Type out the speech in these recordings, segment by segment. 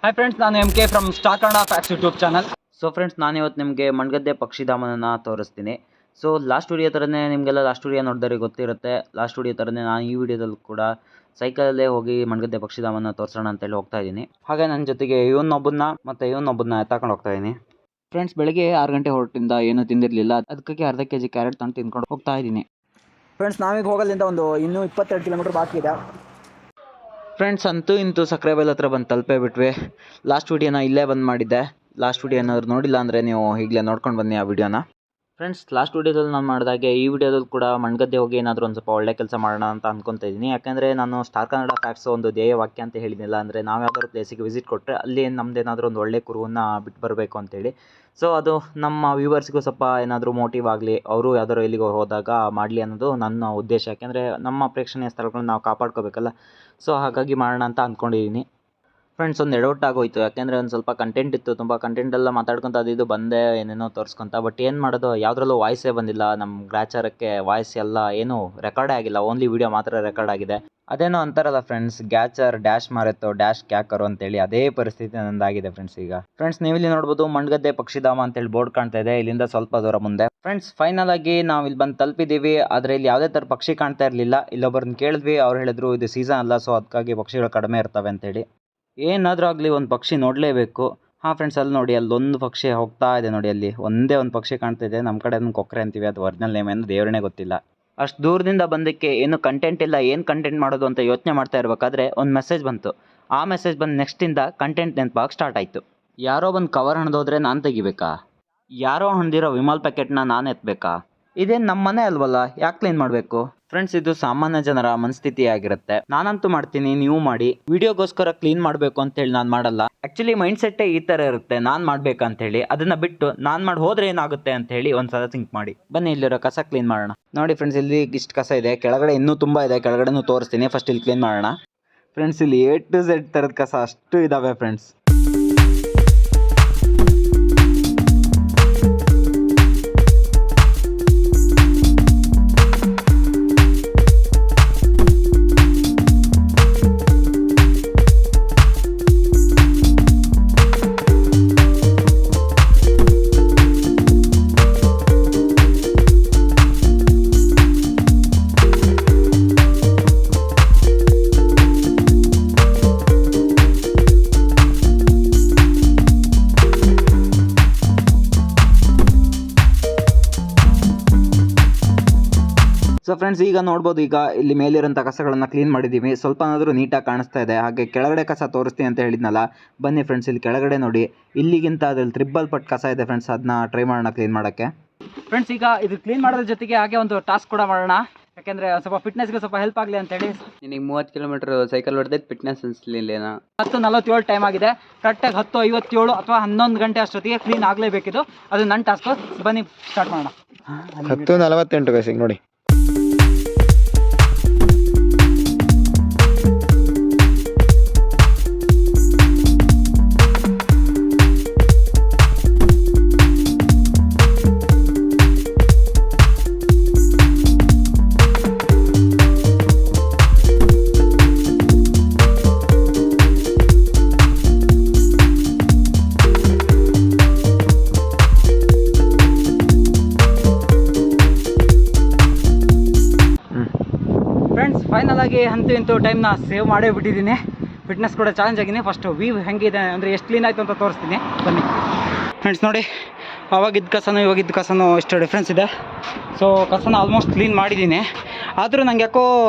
Hi friends, ನಾನು MK from star Kannada facts YouTube channel. So friends, ನಾನು ಇವತ್ತು ನಿಮಗೆ ಮಂಡಗದ್ದೆ ಪಕ್ಷಿಧಾಮನ ತೋರಿಸ್ತೀನಿ. ಸೊ ಲಾಸ್ಟ್ ವಿಡಿಯೋ ಥರನೇ ನಿಮಗೆಲ್ಲ ಲಾಸ್ಟ್ ವಿಡಿಯೋ ನೋಡಿದವ್ರಿಗೆ ಗೊತ್ತಿರುತ್ತೆ. ಲಾಸ್ಟ್ ವಿಡಿಯೋ ಥರನೇ ನಾನು ಈ ವಿಡಿಯೋದಲ್ಲಿ ಕೂಡ ಸೈಕಲಲ್ಲೇ ಹೋಗಿ ಮಂಡಗದ್ದೆ ಪಕ್ಷಿಧಾಮನ ತೋರಿಸೋಣ ಅಂತೇಳಿ ಹೋಗ್ತಾ ಇದ್ದೀನಿ. ಹಾಗೆ ನನ್ನ ಜೊತೆಗೆ ಇವನೊಬ್ಬನ್ನ ಎತ್ತಾಕೊಂಡು ಹೋಗ್ತಾ ಇದ್ದೀನಿ. ಫ್ರೆಂಡ್ಸ್, ಬೆಳಗ್ಗೆ 6 ಗಂಟೆ ಹೊರಟಿಂದ ಏನೂ ತಿಂದಿರಲಿಲ್ಲ. ಅದಕ್ಕೆ ಅರ್ಧ kg ಕ್ಯಾರೆಟ್ ತಂದು ತಿಂದ್ಕೊಂಡು ಹೋಗ್ತಾ ಇದ್ದೀನಿ. ಫ್ರೆಂಡ್ಸ್, ನಾವೀಗ ಹೋಗೋದ್ರಿಂದ ಇನ್ನೂ 22 ಕಿಲೋಮೀಟರ್ ಬಾಕಿ ಇದೆ. ಫ್ರೆಂಡ್ಸ್, ಅಂತೂ ಇಂತೂ ಸಕ್ಕರೆಬೈಲ್ ಹತ್ರ ಬಂದು ತಲುಪೇ ಬಿಟ್ವಿ. ಲಾಸ್ಟ್ ವೀಡಿಯೋನ ಇಲ್ಲೇ ಬಂದು ಮಾಡಿದ್ದೆ. ಲಾಸ್ಟ್ ವೀಡಿಯೋ ಏನಾದ್ರು ನೋಡಿಲ್ಲ ಅಂದರೆ ನೀವು ಈಗಲೇ ನೋಡ್ಕೊಂಡು ಬನ್ನಿ ಆ ವಿಡಿಯೋನ. ಫ್ರೆಂಡ್ಸ್, ಲಾಸ್ಟ್ ವೀಡಿಯೋದಲ್ಲಿ ನಾನು ಮಾಡಿದಾಗೆ ಈ ವಿಡಿಯೋದಲ್ಲಿ ಕೂಡ ಮಂಡಗದ್ದೆ ಹೋಗಿ ಏನಾದರೂ ಒಂದು ಸ್ವಲ್ಪ ಒಳ್ಳೆ ಕೆಲಸ ಮಾಡೋಣ ಅಂತ ಅಂದ್ಕೊತಾ ಇದ್ದೀನಿ. ಯಾಕೆಂದರೆ ನಾನು ಸ್ಟಾರ್ ಕನ್ನಡ ಫ್ಯಾಕ್ಟ್ಸ್ ಒಂದು ಧ್ಯೇಯ ವಾಕ್ಯ ಅಂತ ಹೇಳಿದ್ನಿಲ್ಲ, ಅಂದರೆ ನಾವು ಯಾವ್ದಾದ್ರು ಪ್ಲೇಸಿಗೆ ವಿಸಿಟ್ ಕೊಟ್ಟರೆ ಅಲ್ಲಿ ನಮ್ಮದೇನಾದರೂ ಒಂದು ಒಳ್ಳೆ ಕುರುವನ್ನು ಬಿಟ್ಟು ಬರಬೇಕು ಅಂತೇಳಿ. ಸೊ ಅದು ನಮ್ಮ ವ್ಯೂವರ್ಸ್ಗೂ ಸ್ವಲ್ಪ ಏನಾದರೂ ಮೋಟಿವ್ ಆಗಲಿ, ಅವರು ಯಾವ್ದಾದ್ರು ಎಲ್ಲಿಗೆ ಹೋದಾಗ ಮಾಡಲಿ ಅನ್ನೋದು ನನ್ನ ಉದ್ದೇಶ. ಯಾಕೆಂದರೆ ನಮ್ಮ ಪ್ರೇಕ್ಷಣೀಯ ಸ್ಥಳಗಳನ್ನ ನಾವು ಕಾಪಾಡ್ಕೋಬೇಕಲ್ಲ. ಸೊ ಹಾಗಾಗಿ ಮಾಡೋಣ ಅಂತ ಅಂದ್ಕೊಂಡಿದ್ದೀನಿ. ಫ್ರೆಂಡ್ಸ್, ಒಂದು ಎಡವಟ್ಟಾಗೋಯ್ತು. ಯಾಕೆಂದರೆ ಒಂದು ಸ್ವಲ್ಪ ಕಂಟೆಂಟ್ ಇತ್ತು, ತುಂಬ ಕಂಟೆಂಟೆಲ್ಲ ಮಾತಾಡ್ಕೊತ ಅದು ಬಂದೆ ಏನೇನೋ ತೋರಿಸ್ಕೊತ. ಬಟ್ ಏನು ಮಾಡೋದು, ಯಾವುದ್ರಲ್ಲೂ ವಾಯ್ಸೇ ಬಂದಿಲ್ಲ. ನಮ್ಮ ಗ್ರಾಚಾರಕ್ಕೆ ವಾಯ್ಸ್ ಎಲ್ಲ ಏನೂ ರೆಕಾರ್ಡೇ ಆಗಿಲ್ಲ, ಓನ್ಲಿ ವೀಡಿಯೋ ಮಾತ್ರ ರೆಕಾರ್ಡ್ ಆಗಿದೆ. ಅದೇನೋ ಅಂತಾರಲ್ಲ ಫ್ರೆಂಡ್ಸ್, ಗ್ಯಾಚರ್ ಡ್ಯಾಶ್ ಮಾರೆತ್ತೋ ಡ್ಯಾಶ್ ಕ್ಯಾಕರು ಅಂತೇಳಿ, ಅದೇ ಪರಿಸ್ಥಿತಿ ನಂದಾಗಿದೆ ಫ್ರೆಂಡ್ಸ್ ಈಗ. ಫ್ರೆಂಡ್ಸ್, ನೀವು ಇಲ್ಲಿ ನೋಡ್ಬೋದು ಮಂಡಗದ್ದೆ ಪಕ್ಷಿಧಾಮ ಅಂತೇಳಿ ಬೋರ್ಡ್ ಕಾಣ್ತಾ ಇದೆ, ಇಲ್ಲಿಂದ ಸ್ವಲ್ಪ ದೂರ ಮುಂದೆ. ಫ್ರೆಂಡ್ಸ್, ಫೈನಲ್ ಆಗಿ ನಾವು ಇಲ್ಲಿ ಬಂದು ತಲುಪಿದ್ದೀವಿ. ಆದರೆ ಇಲ್ಲಿ ಯಾವುದೇ ಥರ ಪಕ್ಷಿ ಕಾಣ್ತಾ ಇರಲಿಲ್ಲ. ಇಲ್ಲೊಬ್ಬರನ್ನ ಕೇಳಿದ್ವಿ, ಅವ್ರು ಹೇಳಿದ್ರು ಇದು ಸೀಸನ್ ಅಲ್ಲ, ಸೊ ಅದಕ್ಕಾಗಿ ಪಕ್ಷಿಗಳು ಕಡಿಮೆ ಇರ್ತವೆ ಅಂತೇಳಿ. ಏನಾದರೂ ಆಗಲಿ ಒಂದು ಪಕ್ಷಿ ನೋಡಲೇಬೇಕು. ಹಾಂ ಫ್ರೆಂಡ್ಸ್, ಅಲ್ಲಿ ನೋಡಿ, ಅಲ್ಲೊಂದು ಪಕ್ಷಿ ಹೋಗ್ತಾ ಇದೆ ನೋಡಿ, ಅಲ್ಲಿ ಒಂದೇ ಒಂದು ಪಕ್ಷಿ ಕಾಣ್ತಿದೆ. ನಮ್ಮ ಕಡೆ ಅದನ್ನು ಕೊಕ್ಕರೆ ಅಂತೀವಿ, ಅದು ಒರಿಜಿನಲ್ ನೇಮ್ ಏನು ದೇವರೇ ಗೊತ್ತಿಲ್ಲ. ಅಷ್ಟು ದೂರದಿಂದ ಬಂದಕ್ಕೆ ಏನು ಕಂಟೆಂಟ್ ಇಲ್ಲ, ಏನು ಕಂಟೆಂಟ್ ಮಾಡೋದು ಅಂತ ಯೋಚನೆ ಮಾಡ್ತಾ ಇರಬೇಕಾದ್ರೆ ಒಂದು ಮೆಸೇಜ್ ಬಂತು. ಆ ಮೆಸೇಜ್ ಬಂದು ನೆಕ್ಸ್ಟಿಂದ ಕಂಟೆಂಟ್ ನೆನಪಾಗಿ ಸ್ಟಾರ್ಟ್ ಆಯಿತು. ಯಾರೋ ಬಂದು ಕವರ್ ಹಣ್ದೋದ್ರೆ ನಾನು ತೆಗಿಬೇಕಾ? ಯಾರೋ ಹಣ್ದಿರೋ ವಿಮಲ್ ಪ್ಯಾಕೆಟ್ನ ನಾನು ಎತ್ತಬೇಕಾ? ಇದೇನು ನಮ್ಮ ಮನೆ ಅಲ್ವಲ್ಲ, ಯಾಕೆ ಕ್ಲೀನ್ ಮಾಡಬೇಕು? ಫ್ರೆಂಡ್ಸ್, ಇದು ಸಾಮಾನ್ಯ ಜನರ ಮನಸ್ಥಿತಿ ಆಗಿರುತ್ತೆ. ನಾನಂತೂ ಮಾಡ್ತೀನಿ, ನೀವು ಮಾಡಿ. ವಿಡಿಯೋಗೋಸ್ಕರ ಕ್ಲೀನ್ ಮಾಡಬೇಕು ಅಂತೇಳಿ ನಾನು ಮಾಡಲ್ಲ. ಆ್ಯಕ್ಚುಲಿ ಮೈಂಡ್ ಸೆಟ್ಟೇ ಈ ಥರ ಇರುತ್ತೆ, ನಾನು ಮಾಡಬೇಕಂತೇಳಿ. ಅದನ್ನು ಬಿಟ್ಟು ನಾನು ಮಾಡಿ ಹೋದರೆ ಏನಾಗುತ್ತೆ ಅಂತೇಳಿ ಒಂದು ಸಲ ಥಿಂಕ್ ಮಾಡಿ. ಬನ್ನಿ, ಇಲ್ಲಿರೋ ಕಸ ಕ್ಲೀನ್ ಮಾಡೋಣ. ನೋಡಿ ಫ್ರೆಂಡ್ಸ್, ಇಲ್ಲಿ ಇಷ್ಟು ಕಸ ಇದೆ, ಕೆಳಗಡೆ ಇನ್ನೂ ತುಂಬ ಇದೆ, ಕೆಳಗಡೆನೂ ತೋರಿಸ್ತೀನಿ. ಫಸ್ಟ್ ಇಲ್ಲಿ ಕ್ಲೀನ್ ಮಾಡೋಣ. ಫ್ರೆಂಡ್ಸ್, ಇಲ್ಲಿ A to Z ಥರದ ಕಸ ಅಷ್ಟು ಇದ್ದಾವೆ ಫ್ರೆಂಡ್ಸ್. ಸೊ ಫ್ರೆಂಡ್ಸ್, ಈಗ ನೋಡ್ಬೋದು, ಈಗ ಇಲ್ಲಿ ಮೇಲಿರೋಂಥ ಕಸಗಳನ್ನು ಕ್ಲೀನ್ ಮಾಡಿದ್ದೀವಿ. ಸ್ವಲ್ಪನಾದರೂ ನೀಟಾಗಿ ಕಾಣಿಸ್ತಾ ಇದೆ. ಹಾಗೆ ಕೆಳಗಡೆ ಕಸ ತೋರಿಸ್ತೀನಿ ಅಂತ ಹೇಳಿದ್ನಲ್ಲ, ಬನ್ನಿ ಫ್ರೆಂಡ್ಸ್, ಇಲ್ಲಿ ಕೆಳಗಡೆ ನೋಡಿ, ಇಲ್ಲಿಗಿಂತ ಅದ್ರಲ್ಲಿ ತ್ರಿಬ್ಬಲ್ ಪಟ್ಟು ಕಸ ಇದೆ ಫ್ರೆಂಡ್ಸ್. ಅದನ್ನ ಟ್ರೈ ಮಾಡೋಣ ಕ್ಲೀನ್ ಮಾಡೋಕ್ಕೆ. ಫ್ರೆಂಡ್ಸ್, ಈಗ ಇದು ಕ್ಲೀನ್ ಮಾಡೋದ್ರ ಜೊತೆಗೆ ಹಾಗೆ ಒಂದು ಟಾಸ್ಕ್ ಕೂಡ ಮಾಡೋಣ. ಯಾಕೆಂದರೆ ಸ್ವಲ್ಪ ಫಿಟ್ನೆಸ್ಗೆ ಸ್ವಲ್ಪ ಹೆಲ್ಪ್ ಆಗಲಿ ಅಂತೇಳಿ. ನಿನಗೆ 30 ಕಿಲೋಮೀಟರ್ ಸೈಕಲ್ ಹೊಡೆದೈತೆ, ಫಿಟ್ನೆಸ್ ಅನಿಸ್ಲಿಲ್ಲೇನಾ? 10:47 ಟೈಮ್ ಆಗಿದೆ. ಕರೆಕ್ಟಾಗಿ 10:57 ಅಥವಾ 11 ಗಂಟೆ ಅಷ್ಟೊತ್ತಿಗೆ ಕ್ಲೀನ್ ಆಗಲೇಬೇಕಿದು. ಅದು ನನ್ನ ಟಾಸ್ಕು. ಬನ್ನಿ ಸ್ಟಾರ್ಟ್ ಮಾಡೋಣ. 10:48 ಗೈಸ್, ನೋಡಿ. ಫ್ರೆಂಡ್ಸ್, ಫೈನಲ್ ಆಗಿ ಅಂತೂ ಟೈಮ್ನ ಸೇವ್ ಮಾಡೇ ಬಿಟ್ಟಿದ್ದೀನಿ. ಫಿಟ್ನೆಸ್ ಕೂಡ ಚಾಲೆಂಜ್ ಆಗಿದ್ದೀನಿ. ಫಸ್ಟು ವ್ಯೂ ಹೆಂಗಿದೆ ಅಂದರೆ ಎಷ್ಟು ಕ್ಲೀನ್ ಆಯಿತು ಅಂತ ತೋರಿಸ್ತೀನಿ, ಬನ್ನಿ. ಫ್ರೆಂಡ್ಸ್, ನೋಡಿ, ಅವಾಗಿದ್ದ ಕಸನೂ ಇವಾಗಿದ್ದ ಕಸನೂ ಎಷ್ಟು ಡಿಫ್ರೆನ್ಸ್ ಇದೆ. ಸೊ ಕಸನ ಆಲ್ಮೋಸ್ಟ್ ಕ್ಲೀನ್ ಮಾಡಿದ್ದೀನಿ. ಆದರೂ ನಂಗೆ ಯಾಕೋ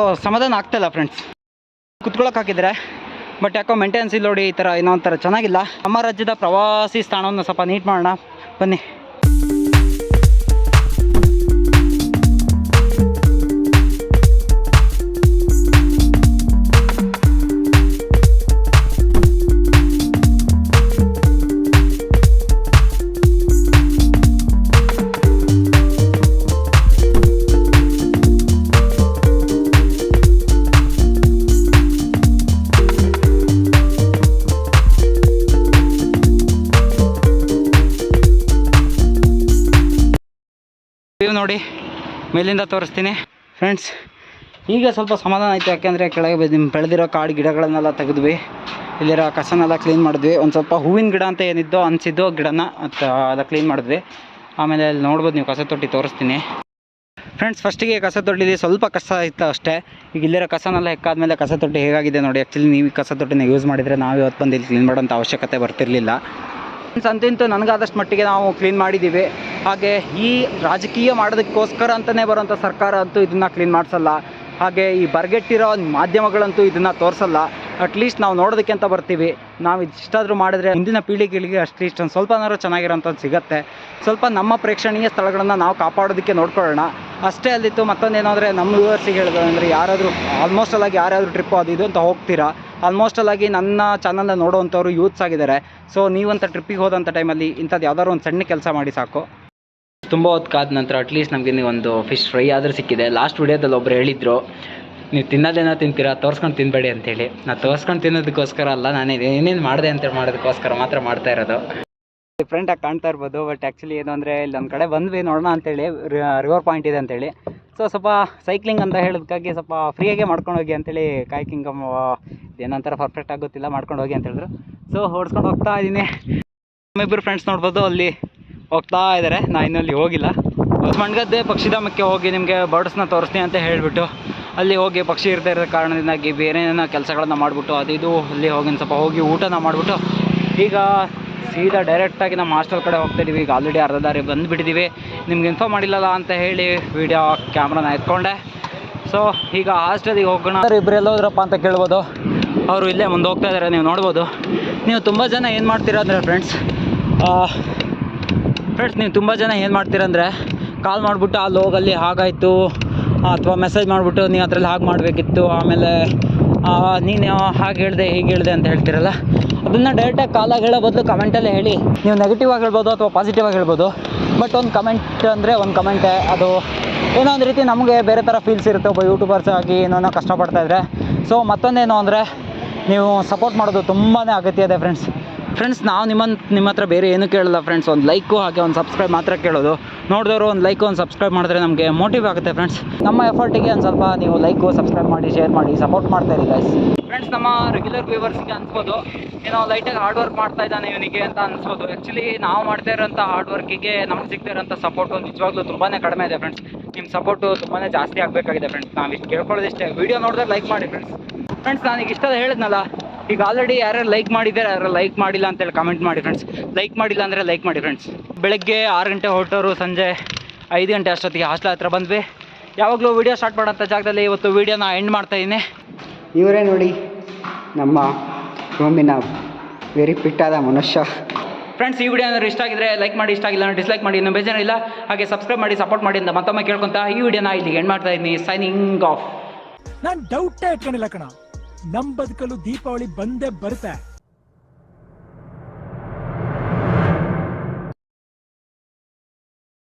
ಸಮಾಧಾನ ಆಗ್ತಾಯಿಲ್ಲ ಫ್ರೆಂಡ್ಸ್. ಕುತ್ಕೊಳ್ಳೋಕೆ ಹಾಕಿದರೆ, ಬಟ್ ಯಾಕೋ ಮೇಂಟೆನೆನ್ಸ್ ಇಲ್ಲ ನೋಡಿ. ಈ ಥರ ಏನೋ ಒಂಥರ ಚೆನ್ನಾಗಿಲ್ಲ. ನಮ್ಮ ರಾಜ್ಯದ ಪ್ರವಾಸಿ ಸ್ಥಾನವನ್ನು ಸ್ವಲ್ಪ ನೀಟ್ ಮಾಡೋಣ, ಬನ್ನಿ. ನೋಡಿ, ಮೇಲಿಂದ ತೋರಿಸ್ತೀನಿ ಫ್ರೆಂಡ್ಸ್. ಈಗ ಸ್ವಲ್ಪ ಸಮಾಧಾನ ಆಯಿತು. ಯಾಕೆಂದರೆ ಕೆಳಗೆ ಬೆಳೆದಿರೋ ಕಾಡು ಗಿಡಗಳನ್ನೆಲ್ಲ ತೆಗೆದ್ವಿ. ಇಲ್ಲಿರೋ ಕಸನೆಲ್ಲ ಕ್ಲೀನ್ ಮಾಡಿದ್ವಿ. ಒಂದು ಸ್ವಲ್ಪ ಹೂವಿನ ಗಿಡ ಅಂತ ಏನಿದ್ದೋ ಅನಿಸಿದ್ದು ಗಿಡನ ಅದು ಕ್ಲೀನ್ ಮಾಡಿದ್ವಿ. ಆಮೇಲೆ ಅಲ್ಲಿ ನೋಡ್ಬೋದು ನೀವು ಕಸ ತೊಟ್ಟಿ ತೋರಿಸ್ತೀನಿ ಫ್ರೆಂಡ್ಸ್. ಫಸ್ಟಿಗೆ ಕಸ ತೊಟ್ಟಿಲಿ ಸ್ವಲ್ಪ ಕಸ ಇತ್ತು ಅಷ್ಟೇ. ಈಗ ಇಲ್ಲಿರೋ ಕಸನೆಲ್ಲ ಹೆಕ್ಕಾದ್ಮೇಲೆ ಕಸ ತೊಟ್ಟಿ ಹೇಗಾಗಿದೆ ನೋಡಿ. ಆ್ಯಕ್ಚುಲಿ ನೀವು ಕಸ ತೊಟ್ಟಿನ ಯೂಸ್ ಮಾಡಿದರೆ ನಾವು ಇವತ್ತು ಬಂದು ಇಲ್ಲಿ ಕ್ಲೀನ್ ಮಾಡೋಂಥ ಅವಶ್ಯಕತೆ ಬರ್ತಿರಲಿಲ್ಲ ಫ್ರೆಂಡ್ಸ್. ಅಂತೂ ನನಗಾದಷ್ಟು ಮಟ್ಟಿಗೆ ನಾವು ಕ್ಲೀನ್ ಮಾಡಿದ್ದೀವಿ. ಹಾಗೆ ಈ ರಾಜಕೀಯ ಮಾಡೋದಕ್ಕೋಸ್ಕರ ಅಂತಲೇ ಬರೋಂಥ ಸರ್ಕಾರ ಅಂತೂ ಇದನ್ನು ಕ್ಲೀನ್ ಮಾಡಿಸಲ್ಲ. ಹಾಗೆ ಈ ಬರ್ಗೆಟ್ಟಿರೋ ಮಾಧ್ಯಮಗಳಂತೂ ಇದನ್ನು ತೋರಿಸಲ್ಲ. ಅಟ್ಲೀಸ್ಟ್ ನಾವು ನೋಡೋದಕ್ಕೆ ಅಂತ ಬರ್ತೀವಿ. ನಾವು ಇಷ್ಟಾದರೂ ಮಾಡಿದ್ರೆ ಮುಂದಿನ ಪೀಳಿಗೆಗಳಿಗೆ ಅಟ್ಲೀಸ್ಟ್ ಒಂದು ಸ್ವಲ್ಪನಾದ್ರೂ ಚೆನ್ನಾಗಿರೋಂಥದ್ದು ಸಿಗುತ್ತೆ. ಸ್ವಲ್ಪ ನಮ್ಮ ಪ್ರೇಕ್ಷಣೀಯ ಸ್ಥಳಗಳನ್ನು ನಾವು ಕಾಪಾಡೋದಕ್ಕೆ ನೋಡ್ಕೊಳ್ಳೋಣ ಅಷ್ಟೇ. ಅಲ್ಲಿತ್ತು ಮತ್ತೊಂದೇನು ಅಂದರೆ ನಮ್ಮ ವ್ಯೂವರ್ಸಿಗೆ ಹೇಳೋದು ಅಂದರೆ ಯಾರಾದರೂ ಆಲ್ಮೋಸ್ಟಲ್ಲಾಗಿ ಯಾರಾದರೂ ಟ್ರಿಪ್ಪು ಅದು ಇದು ಅಂತ ಹೋಗ್ತೀರಾ. ಆಲ್ಮೋಸ್ಟಲ್ಲಾಗಿ ನನ್ನ ಚಾನಲ್ನ ನೋಡೋವಂಥವ್ರು ಯೂತ್ಸ್ ಆಗಿದ್ದಾರೆ. ಸೊ ನೀವಂತ ಟ್ರಿಪ್ಪಿಗೆ ಹೋದಂಥ ಟೈಮಲ್ಲಿ ಇಂಥದ್ದು ಯಾವ್ದಾದ್ರು ಒಂದು ಸಣ್ಣ ಕೆಲಸ ಮಾಡಿ ಸಾಕು. ತುಂಬ ಹೊತ್ತು ಕಾದ ನಂತರ ಅಟ್ಲೀಸ್ಟ್ ನಮಗೆ ಒಂದು ಫಿಶ್ ಫ್ರೈ ಆದರೂ ಸಿಕ್ಕಿದೆ. ಲಾಸ್ಟ್ ವಿಡಿಯೋದಲ್ಲಿ ಒಬ್ಬರು ಹೇಳಿದರು ನೀವು ತಿನ್ನೋದೇನೋ ತಿಂತೀರಾ ತೋರಿಸ್ಕೊಂಡು ತಿನ್ನಬೇಡಿ ಅಂತೇಳಿ. ನಾನು ತೋರಿಸ್ಕೊಂಡು ತಿನ್ನೋದಕ್ಕೋಸ್ಕರ ಅಲ್ಲ, ನಾನು ಏನೇನು ಮಾಡಿದೆ ಅಂತ ಮಾಡೋದಕ್ಕೋಸ್ಕರ ಮಾತ್ರ ಮಾಡ್ತಾ ಇರೋದು. ಡಿಫ್ರೆಂಟಾಗಿ ಕಾಣ್ತಾ ಇರ್ಬೋದು. ಬಟ್ ಆ್ಯಕ್ಚುಲಿ ಏನು ಅಂದರೆ ಇಲ್ಲಿ ಒಂದು ಕಡೆ ಬಂದ್ವಿ ನೋಡೋಣ ಅಂತೇಳಿ. ರಿವರ್ ಪಾಯಿಂಟ್ ಇದೆ ಅಂತೇಳಿ. ಸೊ ಸ್ವಲ್ಪ ಸೈಕ್ಲಿಂಗ್ ಅಂತ ಹೇಳೋದಕ್ಕಾಗಿ ಸ್ವಲ್ಪ ಫ್ರೀಯಾಗೆ ಮಾಡ್ಕೊಂಡು ಹೋಗಿ ಅಂತೇಳಿ ಕಾಯ್ಕಿಂಗ್ ಏನಂತಾರೆ ಪರ್ಫೆಕ್ಟಾಗಿ ಗೊತ್ತಿಲ್ಲ, ಮಾಡ್ಕೊಂಡು ಹೋಗಿ ಅಂತ ಹೇಳಿದ್ರು. ಸೊ ಓಡಿಸ್ಕೊಂಡು ಹೋಗ್ತಾ ಇದ್ದೀನಿ. ನಮ್ಮಿಬ್ಬರು ಫ್ರೆಂಡ್ಸ್ ನೋಡ್ಬೋದು ಅಲ್ಲಿ ಹೋಗ್ತಾ ಇದ್ದಾರೆ. ನಾನು ಇನ್ನೂ ಅಲ್ಲಿ ಹೋಗಿಲ್ಲ. ಮಂಡ್ಗದ್ದೆ ಪಕ್ಷಿಧಾಮಕ್ಕೆ ಹೋಗಿ ನಿಮಗೆ ಬರ್ಡ್ಸ್ನ ತೋರಿಸ್ತೀನಿ ಅಂತ ಹೇಳಿಬಿಟ್ಟು ಅಲ್ಲಿ ಹೋಗಿ ಪಕ್ಷಿ ಇರ್ತಾ ಇರೋ ಕಾರಣದಿಂದಾಗಿ ಬೇರೆ ಏನೋ ಕೆಲಸಗಳನ್ನು ಮಾಡಿಬಿಟ್ಟು ಅದು ಇದು ಅಲ್ಲಿ ಹೋಗಿ ಸ್ವಲ್ಪ ಹೋಗಿ ಊಟನ ಮಾಡಿಬಿಟ್ಟು ಈಗ ಸೀದಾ ಡೈರೆಕ್ಟಾಗಿ ನಮ್ಮ ಹಾಸ್ಟೆಲ್ ಕಡೆ ಹೋಗ್ತಾಯಿದ್ದೀವಿ. ಈಗ ಆಲ್ರೆಡಿ ಅರ್ಧ ದಾರಿ ಬಂದುಬಿಟ್ಟಿದ್ದೀವಿ. ನಿಮ್ಗೆ ಇನ್ಫಾರ್ಮ್ ಮಾಡಿಲ್ಲಲ್ಲ ಅಂತ ಹೇಳಿ ವೀಡಿಯೋ ಕ್ಯಾಮ್ರಾನ ಎತ್ಕೊಂಡೆ. ಸೊ ಈಗ ಹಾಸ್ಟೆಲಿಗೆ ಹೋಗೋಣ. ಇಬ್ಬರು ಎಲ್ಲೋದ್ರಪ್ಪ ಅಂತ ಕೇಳ್ಬೋದು. ಅವರು ಇಲ್ಲೇ ಮುಂದೆ ಹೋಗ್ತಾ ಇದ್ದಾರೆ, ನೀವು ನೋಡ್ಬೋದು. ನೀವು ತುಂಬ ಜನ ಏನು ಮಾಡ್ತೀರಾ ಅಂದರೆ ಫ್ರೆಂಡ್ಸ್ ನೀವು ತುಂಬ ಜನ ಏನು ಮಾಡ್ತೀರಂದರೆ ಕಾಲ್ ಮಾಡಿಬಿಟ್ಟು ಅಲ್ಲಿ ಹೋಗಲ್ಲಿ ಹಾಗಾಯಿತು ಅಥವಾ ಮೆಸೇಜ್ ಮಾಡಿಬಿಟ್ಟು ನೀವು ಅದರಲ್ಲಿ ಹಾಗೆ ಮಾಡಬೇಕಿತ್ತು, ಆಮೇಲೆ ನೀನು ಹಾಗೆ ಹೇಳಿದೆ ಹೀಗೆ ಹೇಳಿದೆ ಅಂತ ಹೇಳ್ತೀರಲ್ಲ. ಅದನ್ನು ಡೈರೆಕ್ಟಾಗಿ ಕಾಲಾಗಿ ಹೇಳೋ ಬದಲು ಕಮೆಂಟಲ್ಲೇ ಹೇಳಿ. ನೀವು ನೆಗೆಟಿವ್ ಆಗಿ ಹೇಳ್ಬೋದು ಅಥವಾ ಪಾಸಿಟಿವ್ ಆಗಿ ಹೇಳ್ಬೋದು. ಬಟ್ ಒಂದು ಕಮೆಂಟ್ ಅಂದರೆ ಒಂದು ಕಮೆಂಟೇ. ಅದು ಏನೋ ಒಂದು ರೀತಿ ನಮಗೆ ಬೇರೆ ಥರ ಫೀಲ್ಸ್ ಇರುತ್ತೆ ಒಬ್ಬ ಯೂಟ್ಯೂಬರ್ಸ್ ಆಗಿ ಏನೋ ಕಷ್ಟಪಡ್ತಾಯಿದ್ರೆ. ಸೊ ಮತ್ತೊಂದೇನು ಅಂದರೆ ನೀವು ಸಪೋರ್ಟ್ ಮಾಡೋದು ತುಂಬಾ ಅಗತ್ಯ ಇದೆ ಫ್ರೆಂಡ್ಸ್. ನಾವು ನಿಮ್ಮ ಹತ್ರ ಬೇರೆ ಏನೂ ಕೇಳಲ್ಲ ಫ್ರೆಂಡ್ಸ್. ಒಂದು ಲೈಕು ಹಾಗೆ ಒಂದು ಸಬ್ಸ್ಕ್ರೈಬ್ ಮಾತ್ರ ಕೇಳೋದು. ನೋಡಿದವರು ಒಂದು ಲೈಕು ಒಂದು ಸಬ್ಸ್ಕ್ರೈಬ್ ಮಾಡಿದ್ರೆ ನಮಗೆ ಮೋಟಿವ್ ಆಗುತ್ತೆ ಫ್ರೆಂಡ್ಸ್. ನಮ್ಮ ಎಫರ್ಟಿಗೆ ಒಂದು ಸ್ವಲ್ಪ ನೀವು ಲೈಕು ಸಬ್ಸ್ಕ್ರೈಬ್ ಮಾಡಿ ಶೇರ್ ಮಾಡಿ ಸಪೋರ್ಟ್ ಮಾಡ್ತಾಯಿರಿ ಗೈಸ್. ಫ್ರೆಂಡ್ಸ್ ನಮ್ಮ ರೆಗ್ಯುಲರ್ ವ್ಯೂವರ್ಸ್ಗೆ ಅನ್ಸ್ಬೋದು ಏನೋ ಲೈಟಾಗಿ ಹಾರ್ಡ್ ವರ್ಕ್ ಮಾಡ್ತಾ ಇದ್ದಾನೆ ಇವನಿಗೆ ಅಂತ ಅನ್ಸ್ಬೋದು. ಆ್ಯಕ್ಚುಲಿ ನಾವು ಮಾಡ್ತಾ ಇರೋಂಥ ಹಾರ್ಡ್ ವರ್ಕಿಗೆ ನಮ್ಗೆ ಸಿಗ್ತಾ ಇರೋಂಥ ಸಪೋರ್ಟು ನಿಜವಾಗ್ಲೂ ತುಂಬಾ ಕಡಿಮೆ ಇದೆ ಫ್ರೆಂಡ್ಸ್. ನಿಮ್ಮ ಸಪೋರ್ಟು ತುಂಬಾ ಜಾಸ್ತಿ ಆಗಬೇಕಾಗಿದೆ ಫ್ರೆಂಡ್ಸ್. ನಾವು ಇಷ್ಟು ಕೇಳ್ಕೊಳ್ಳೋದಿಷ್ಟೇ. ವೀಡಿಯೋ ನೋಡಿದ್ರೆ ಲೈಕ್ ಮಾಡಿ ಫ್ರೆಂಡ್ಸ್. ನಾನೀಗ ಇಷ್ಟ ಹೇಳಿದ್ನಲ್ಲ, ಈಗ ಆಲ್ರೆಡಿ ಯಾರ್ಯಾರು ಲೈಕ್ ಮಾಡಿದ್ದಾರೆ ಯಾರು ಲೈಕ್ ಮಾಡಿಲ್ಲ ಅಂತೇಳಿ ಕಮೆಂಟ್ ಮಾಡಿ ಫ್ರೆಂಡ್ಸ್. ಲೈಕ್ ಮಾಡಿಲ್ಲ ಅಂದರೆ ಲೈಕ್ ಮಾಡಿ ಫ್ರೆಂಡ್ಸ್. ಬೆಳಗ್ಗೆ 6 ಗಂಟೆ ಹೊರಟವರು ಸಂಜೆ 5 ಗಂಟೆ ಅಷ್ಟೊತ್ತಿಗೆ ಹಾಸ್ಟೆಲ್ ಹತ್ರ ಬಂದ್ವಿ. ಯಾವಾಗಲೂ ವೀಡಿಯೋ ಸ್ಟಾರ್ಟ್ ಮಾಡೋಂಥ ಜಾಗದಲ್ಲಿ ಇವತ್ತು ವೀಡಿಯೋನ ಎಂಡ್ ಮಾಡ್ತಾಯಿದ್ದೀನಿ. ಇವರೇ ನೋಡಿ ನಮ್ಮ ರೂಮಿನ ವೆರಿ ಫಿಟ್ಟಾದ ಮನುಷ್ಯ. ಫ್ರೆಂಡ್ಸ್ ಈ ವಿಡಿಯೋ ಏನಾದ್ರು ಇಷ್ಟ ಆಗಿದ್ರೆ ಲೈಕ್ ಮಾಡಿ, ಇಷ್ಟ ಆಗಿಲ್ಲ ಡಿಸ್ಲೈಕ್ ಮಾಡಿ, ಇನ್ನೂ ಬೇಜಾರಿಲ್ಲ. ಹಾಗೆ ಸಬ್ಸ್ಕ್ರೈಬ್ ಮಾಡಿ ಸಪೋರ್ಟ್ ಮಾಡಿ ಅಂತ ಮತ್ತೊಮ್ಮೆ ಕೇಳ್ಕೊತಾ ಈ ವಿಡಿಯೋನ ಇಲ್ಲಿಗೆ ಎಂಡ್ ಮಾಡ್ತಾ ಇದ್ದೀನಿ. Signing off. ನಾನು ಡೌಟೇ ಇಟ್ಕೊಂಡಿಲ್ಲ ಕಣ, ನಮ್ಮ ಬದುಕಲು ದೀಪಾವಳಿ ಬಂದೇ ಬರುತ್ತೆ.